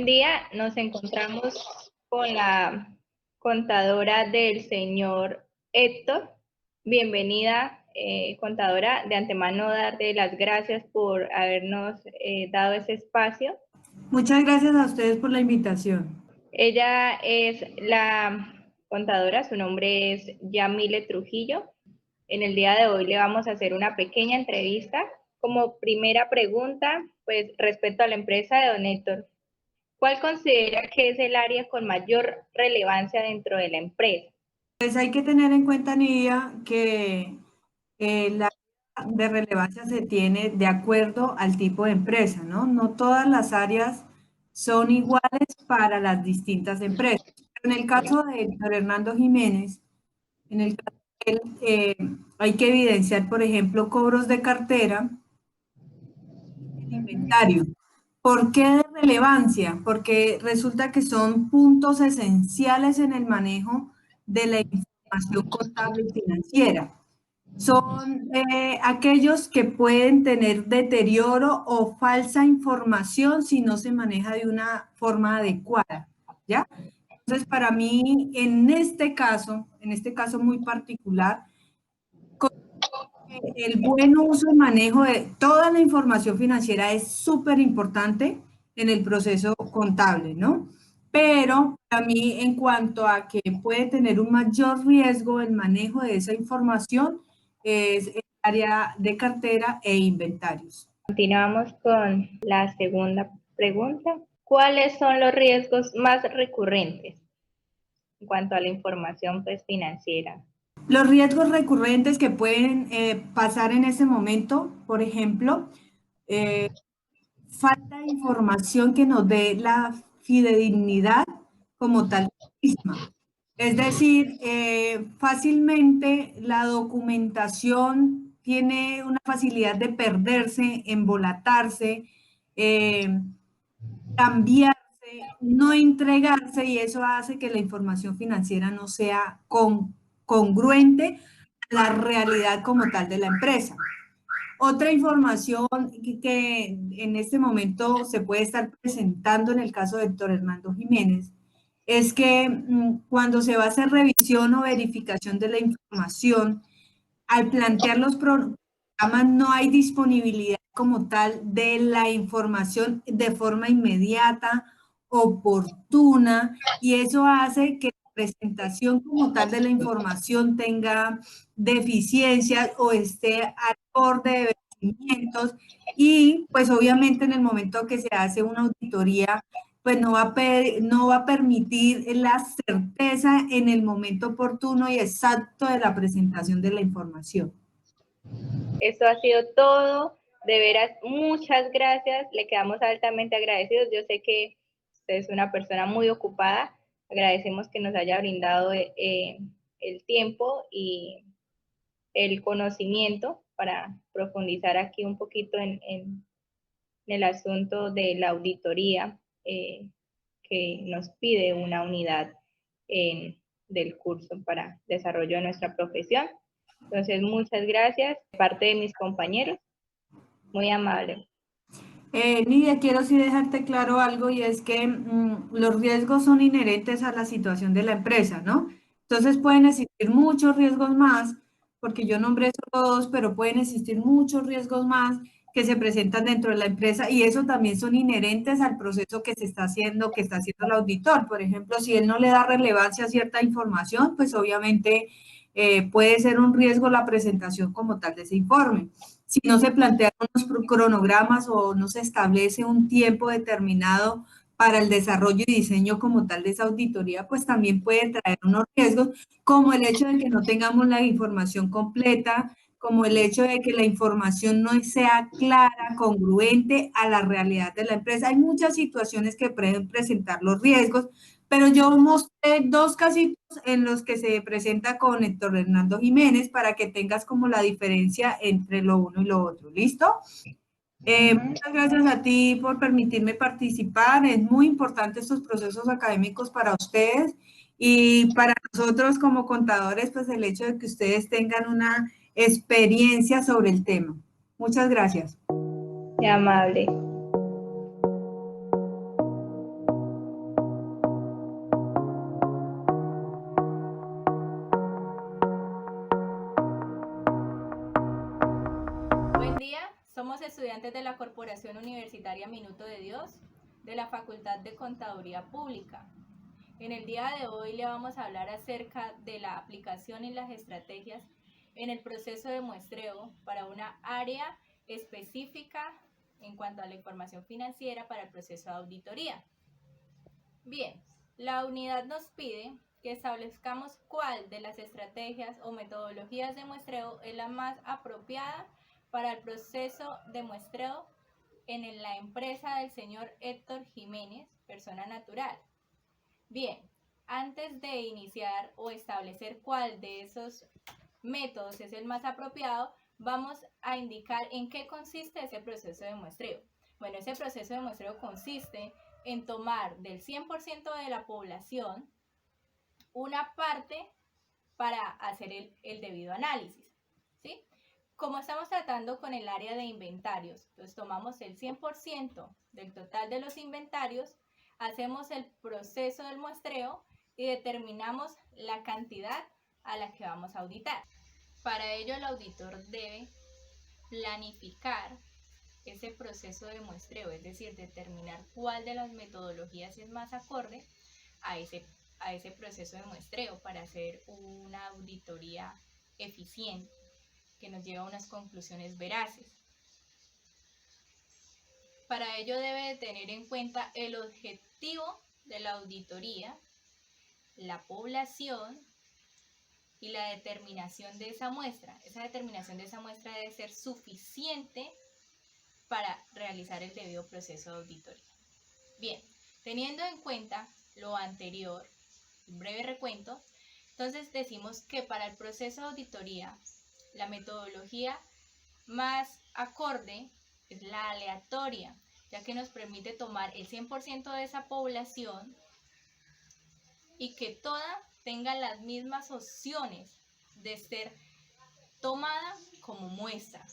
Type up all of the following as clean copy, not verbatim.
día nos encontramos con la contadora del señor Héctor. Bienvenida, contadora. De antemano, darte las gracias por habernos dado ese espacio. Muchas gracias a ustedes por la invitación. Ella es la contadora, su nombre es Yamile Trujillo. En el día de hoy le vamos a hacer una pequeña entrevista. Como primera pregunta, pues respecto a la empresa de don Héctor, ¿cuál considera que es el área con mayor relevancia dentro de la empresa? Pues hay que tener en cuenta, Nidia, que la área de relevancia se tiene de acuerdo al tipo de empresa, ¿no? No todas las áreas son iguales para las distintas empresas. Pero en el caso de Héctor Hernando Jiménez, en el caso de él, hay que evidenciar, por ejemplo, cobros de cartera, el inventario. ¿Por qué de relevancia? Porque resulta que son puntos esenciales en el manejo de la información contable y financiera. Son aquellos que pueden tener deterioro o falsa información si no se maneja de una forma adecuada, ¿ya? Entonces, para mí, en este caso muy particular, el buen uso y manejo de toda la información financiera es súper importante en el proceso contable, ¿no? Pero a mí, en cuanto a que puede tener un mayor riesgo el manejo de esa información, es el área de cartera e inventarios. Continuamos con la segunda pregunta. ¿Cuáles son los riesgos más recurrentes en cuanto a la información pues, financiera? Los riesgos recurrentes que pueden pasar en ese momento, por ejemplo, falta de información que nos dé la fidedignidad como tal misma. Es decir, fácilmente la documentación tiene una facilidad de perderse, embolatarse, eh, cambiarse, no entregarse, y eso hace que la información financiera no sea congruente a la realidad como tal de la empresa. Otra información que en este momento se puede estar presentando en el caso de Héctor Hernando Jiménez es que cuando se va a hacer revisión o verificación de la información, al plantear los programas no hay disponibilidad como tal de la información de forma inmediata, oportuna, y eso hace que la presentación como tal de la información tenga deficiencias o esté acorde de vencimientos, y pues obviamente en el momento que se hace una auditoría pues no va a permitir la certeza en el momento oportuno y exacto de la presentación de la información. Esto ha sido todo. De veras, muchas gracias. Le quedamos altamente agradecidos. Yo sé que usted es una persona muy ocupada. Agradecemos que nos haya brindado el tiempo y el conocimiento para profundizar aquí un poquito en el asunto de la auditoría que nos pide una unidad del curso para desarrollo de nuestra profesión. Entonces, muchas gracias de parte de mis compañeros. Muy amable. Nidia, quiero sí dejarte claro algo, y es que los riesgos son inherentes a la situación de la empresa, ¿no? Entonces pueden existir muchos riesgos más, porque yo nombré solo dos, pero pueden existir muchos riesgos más que se presentan dentro de la empresa, y eso también son inherentes al proceso que se está haciendo, que está haciendo el auditor. Por ejemplo, si él no le da relevancia a cierta información, pues obviamente puede ser un riesgo la presentación como tal de ese informe. Si no se plantean unos cronogramas o no se establece un tiempo determinado para el desarrollo y diseño como tal de esa auditoría, pues también puede traer unos riesgos, como el hecho de que no tengamos la información completa, como el hecho de que la información no sea clara, congruente a la realidad de la empresa. Hay muchas situaciones que pueden presentar los riesgos, pero yo mostré dos casitos en los que se presenta con Héctor Hernando Jiménez para que tengas como la diferencia entre lo uno y lo otro. ¿Listo? Muchas gracias a ti por permitirme participar. Es muy importante estos procesos académicos para ustedes y para nosotros como contadores, pues el hecho de que ustedes tengan una experiencia sobre el tema. Muchas gracias. Muy amable. Somos estudiantes de la Corporación Universitaria Minuto de Dios, de la Facultad de Contaduría Pública. En el día de hoy le vamos a hablar acerca de la aplicación y las estrategias en el proceso de muestreo para una área específica en cuanto a la información financiera para el proceso de auditoría. Bien, la unidad nos pide que establezcamos cuál de las estrategias o metodologías de muestreo es la más apropiada para el proceso de muestreo en la empresa del señor Héctor Jiménez, persona natural. Bien, antes de iniciar o establecer cuál de esos métodos es el más apropiado, vamos a indicar en qué consiste ese proceso de muestreo. Bueno, ese proceso de muestreo consiste en tomar del 100% de la población una parte para hacer el debido análisis, ¿sí? Como estamos tratando con el área de inventarios, entonces tomamos el 100% del total de los inventarios, hacemos el proceso del muestreo y determinamos la cantidad a la que vamos a auditar. Para ello, el auditor debe planificar ese proceso de muestreo, es decir, determinar cuál de las metodologías es más acorde a ese proceso de muestreo para hacer una auditoría eficiente que nos lleve a unas conclusiones veraces. Para ello debe tener en cuenta el objetivo de la auditoría, la población y la determinación de esa muestra. Esa determinación de esa muestra debe ser suficiente para realizar el debido proceso de auditoría. Bien, teniendo en cuenta lo anterior, un breve recuento, entonces decimos que para el proceso de auditoría, la metodología más acorde es la aleatoria, ya que nos permite tomar el 100% de esa población y que toda tenga las mismas opciones de ser tomada como muestra,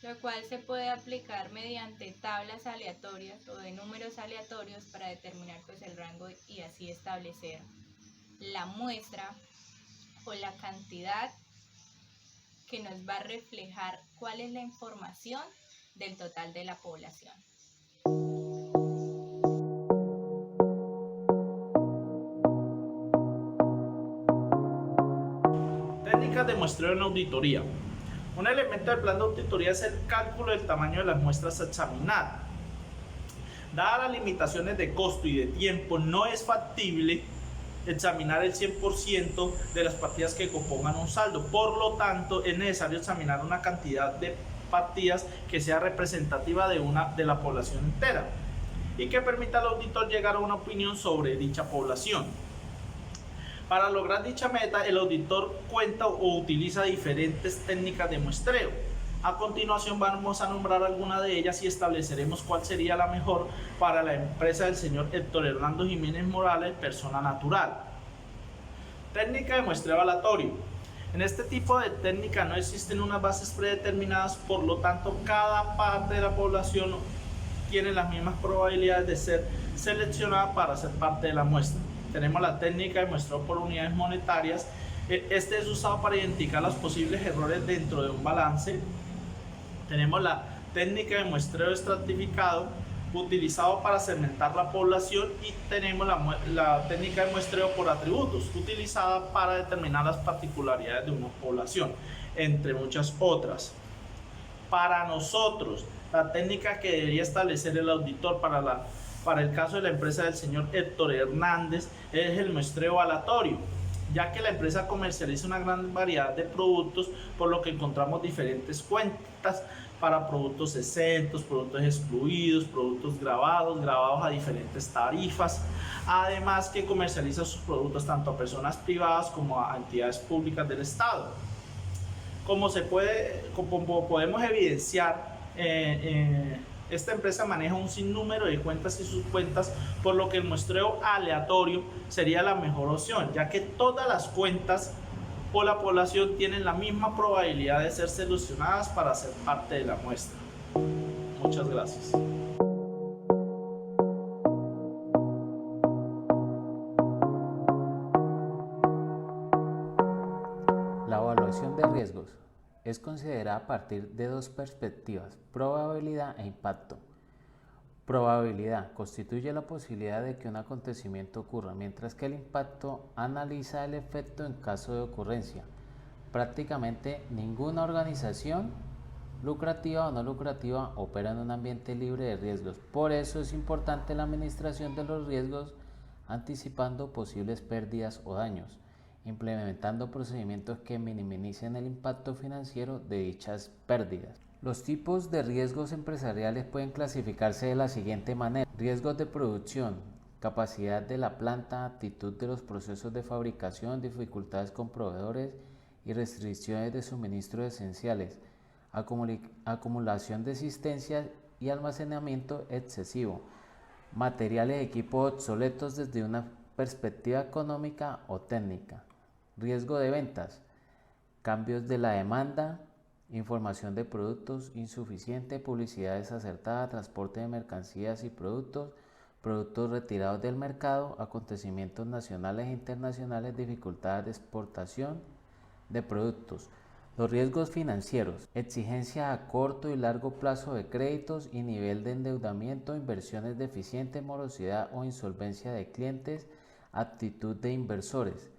lo cual se puede aplicar mediante tablas aleatorias o de números aleatorios para determinar pues el rango y así establecer la muestra o la cantidad que nos va a reflejar cuál es la información del total de la población. Técnicas de muestreo en auditoría. Un elemento del plan de auditoría es el cálculo del tamaño de las muestras a examinar. Dadas las limitaciones de costo y de tiempo, no es factible examinar el 100% de las partidas que compongan un saldo. Por lo tanto, es necesario examinar una cantidad de partidas que sea representativa de la población entera y que permita al auditor llegar a una opinión sobre dicha población. Para lograr dicha meta, el auditor cuenta o utiliza diferentes técnicas de muestreo. A continuación vamos a nombrar algunas de ellas y estableceremos cuál sería la mejor para la empresa del señor Héctor Hernando Jiménez Morales, persona natural. Técnica de muestreo aleatorio. En este tipo de técnica no existen unas bases predeterminadas, por lo tanto cada parte de la población tiene las mismas probabilidades de ser seleccionada para ser parte de la muestra. Tenemos la técnica de muestreo por unidades monetarias. Este es usado para identificar los posibles errores dentro de un balance. Tenemos la técnica de muestreo estratificado, utilizado para segmentar la población, y tenemos la técnica de muestreo por atributos, utilizada para determinar las particularidades de una población, entre muchas otras. Para nosotros, la técnica que debería establecer el auditor para el caso de la empresa del señor Héctor Hernández es el muestreo aleatorio, ya que la empresa comercializa una gran variedad de productos, por lo que encontramos diferentes cuentas para productos exentos, productos excluidos, productos grabados a diferentes tarifas. Además que comercializa sus productos tanto a personas privadas como a entidades públicas del Estado. Como podemos evidenciar, esta empresa maneja un sinnúmero de cuentas y subcuentas, por lo que el muestreo aleatorio sería la mejor opción, ya que todas las cuentas o la población tienen la misma probabilidad de ser seleccionadas para ser parte de la muestra. Muchas gracias. La evaluación de riesgos. es considerada a partir de dos perspectivas, probabilidad e impacto. Probabilidad constituye la posibilidad de que un acontecimiento ocurra, mientras que el impacto analiza el efecto en caso de ocurrencia. Prácticamente ninguna organización, lucrativa o no lucrativa, opera en un ambiente libre de riesgos. Por eso es importante la administración de los riesgos, anticipando posibles pérdidas o daños, implementando procedimientos que minimicen el impacto financiero de dichas pérdidas. Los tipos de riesgos empresariales pueden clasificarse de la siguiente manera: riesgos de producción, capacidad de la planta, actitud de los procesos de fabricación, dificultades con proveedores y restricciones de suministros esenciales, acumulación de existencias y almacenamiento excesivo, materiales y equipos obsoletos desde una perspectiva económica o técnica, riesgo de ventas, cambios de la demanda, información de productos insuficiente, publicidad desacertada, transporte de mercancías y productos retirados del mercado, acontecimientos nacionales e internacionales, dificultades de exportación de productos. Los riesgos financieros, exigencia a corto y largo plazo de créditos y nivel de endeudamiento, inversiones deficientes, morosidad o insolvencia de clientes, actitud de inversores.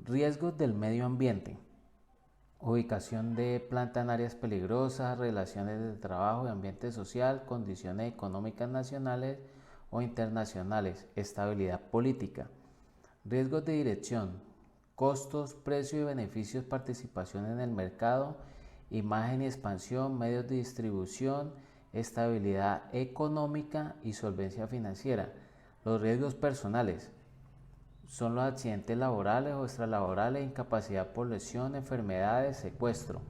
Riesgos del medio ambiente, ubicación de planta en áreas peligrosas, relaciones de trabajo y ambiente social, condiciones económicas nacionales o internacionales, estabilidad política. Riesgos de dirección, costos, precio y beneficios, participación en el mercado, imagen y expansión, medios de distribución, estabilidad económica y solvencia financiera. Los riesgos personales son los accidentes laborales o extralaborales, incapacidad por lesión, enfermedades, secuestro.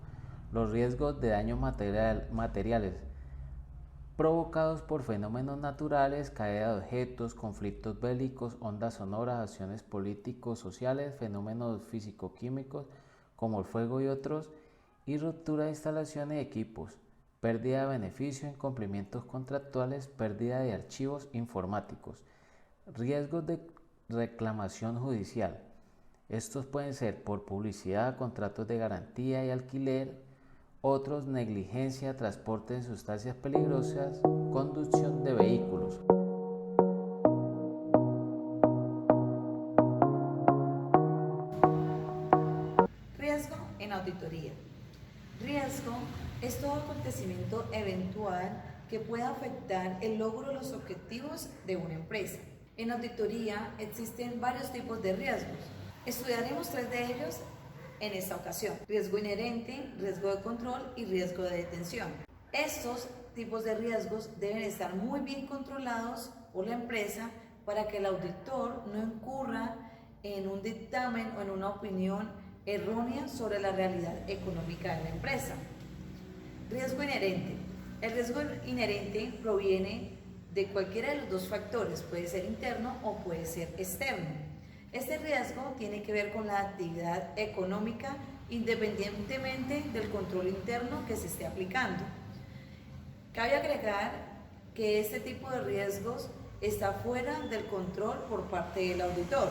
Los riesgos de daños materiales provocados por fenómenos naturales, caída de objetos, conflictos bélicos, ondas sonoras, acciones políticos, sociales, fenómenos físico-químicos como el fuego y otros, y ruptura de instalaciones y equipos, pérdida de beneficio, incumplimientos contractuales, pérdida de archivos informáticos. Riesgos de reclamación judicial. Estos pueden ser por publicidad, contratos de garantía y alquiler, otros negligencia, transporte de sustancias peligrosas, conducción de vehículos. Riesgo en auditoría. Riesgo es todo acontecimiento eventual que pueda afectar el logro de los objetivos de una empresa. En auditoría existen varios tipos de riesgos. Estudiaremos 3 de ellos en esta ocasión: riesgo inherente, riesgo de control y riesgo de detención. Estos tipos de riesgos deben estar muy bien controlados por la empresa para que el auditor no incurra en un dictamen o en una opinión errónea sobre la realidad económica de la empresa. Riesgo inherente. El riesgo inherente proviene de cualquiera de los dos factores, puede ser interno o puede ser externo. Este riesgo tiene que ver con la actividad económica independientemente del control interno que se esté aplicando. Cabe agregar que este tipo de riesgos está fuera del control por parte del auditor.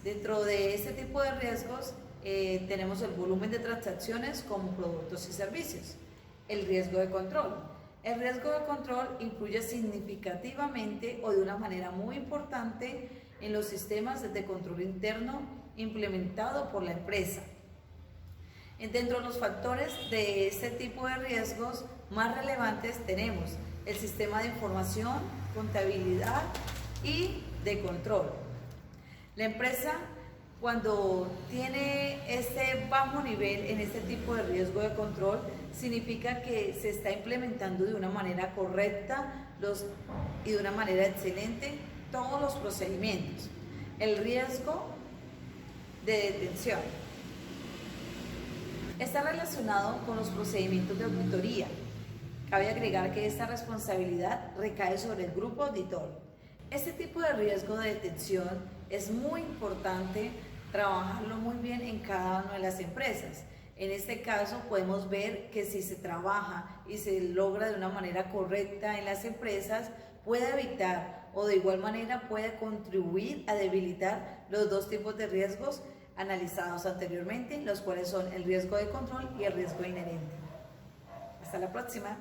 Dentro de este tipo de riesgos tenemos el volumen de transacciones como productos y servicios. El riesgo de control. El riesgo de control influye significativamente o de una manera muy importante en los sistemas de control interno implementado por la empresa. Dentro de los factores de este tipo de riesgos más relevantes tenemos el sistema de información, contabilidad y de control. La empresa, cuando tiene este bajo nivel en este tipo de riesgo de control, significa que se está implementando de una manera correcta y de una manera excelente todos los procedimientos. El riesgo de detención está relacionado con los procedimientos de auditoría. Cabe agregar que esta responsabilidad recae sobre el grupo auditor. Este tipo de riesgo de detención es muy importante trabajarlo muy bien en cada una de las empresas. En este caso podemos ver que si se trabaja y se logra de una manera correcta en las empresas, puede evitar o de igual manera puede contribuir a debilitar los dos tipos de riesgos analizados anteriormente, los cuales son el riesgo de control y el riesgo inherente. Hasta la próxima.